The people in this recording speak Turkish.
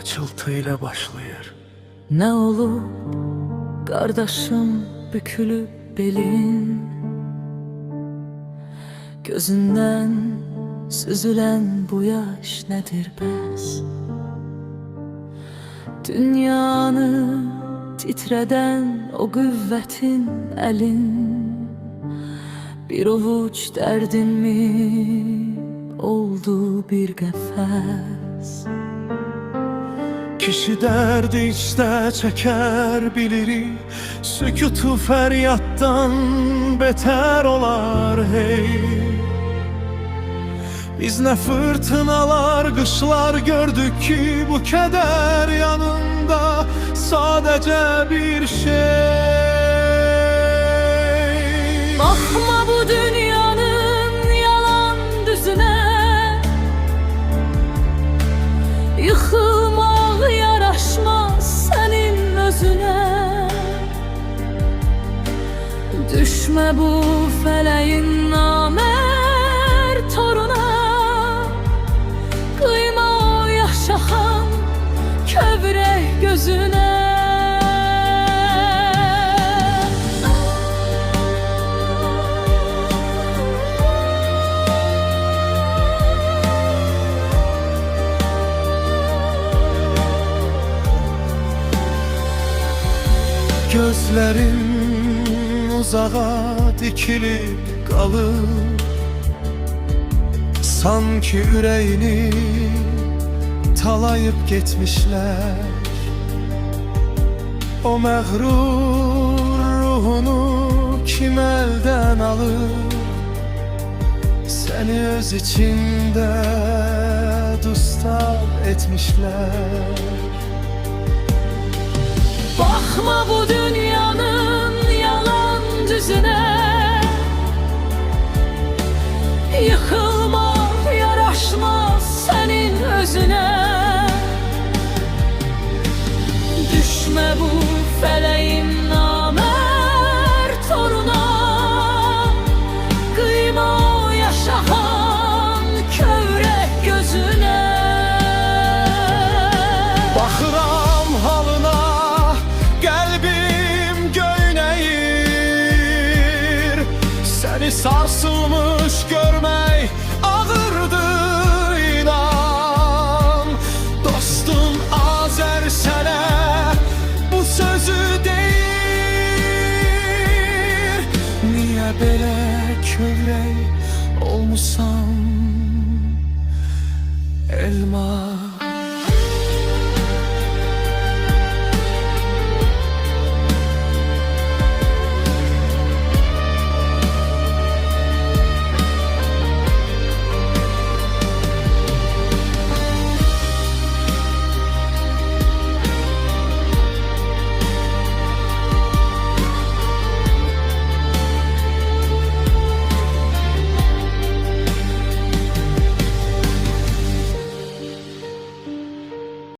pıçıltı ile başlayır. Ne olur kardeşim bükülüp belin, gözünden süzülen bu yaş nedir bəs? Dünyanı titreden o kuvvetin elin, bir ovuç derdin mi oldu bir qəfəs? Kişi derdi içte çeker bilirik, sükutu feryattan beter olar hey. Biz ne fırtınalar, kışlar gördük ki bu keder yanında sadece bir şey. Bakma bu dünyanın yalan düzüne, yıkılmak yaraşmaz senin özüne. Düşme bu feleğin namert toruna, kıyma o yaşahan kövrek gözüne. Gözlerim uzağa dikilip kalır, sanki yüreğini talayıp gitmişler. O məğrur ruhunu kim elden alır, seni öz içinde dustal etmişler. Bakma bu dünyanın yalan düzüne, yıkılmak yaraşmaz senin özüne. Düşme bu feleğin namert toruna, kıyma o yaşahan kövrek gözüne. Baxıram halına, qəlbim göynəyir. Səni sarsılmış görmək ağırdır inan. Dostum Azər sənə bu sözü deyir. Niyə belə kövrək olmusan elma?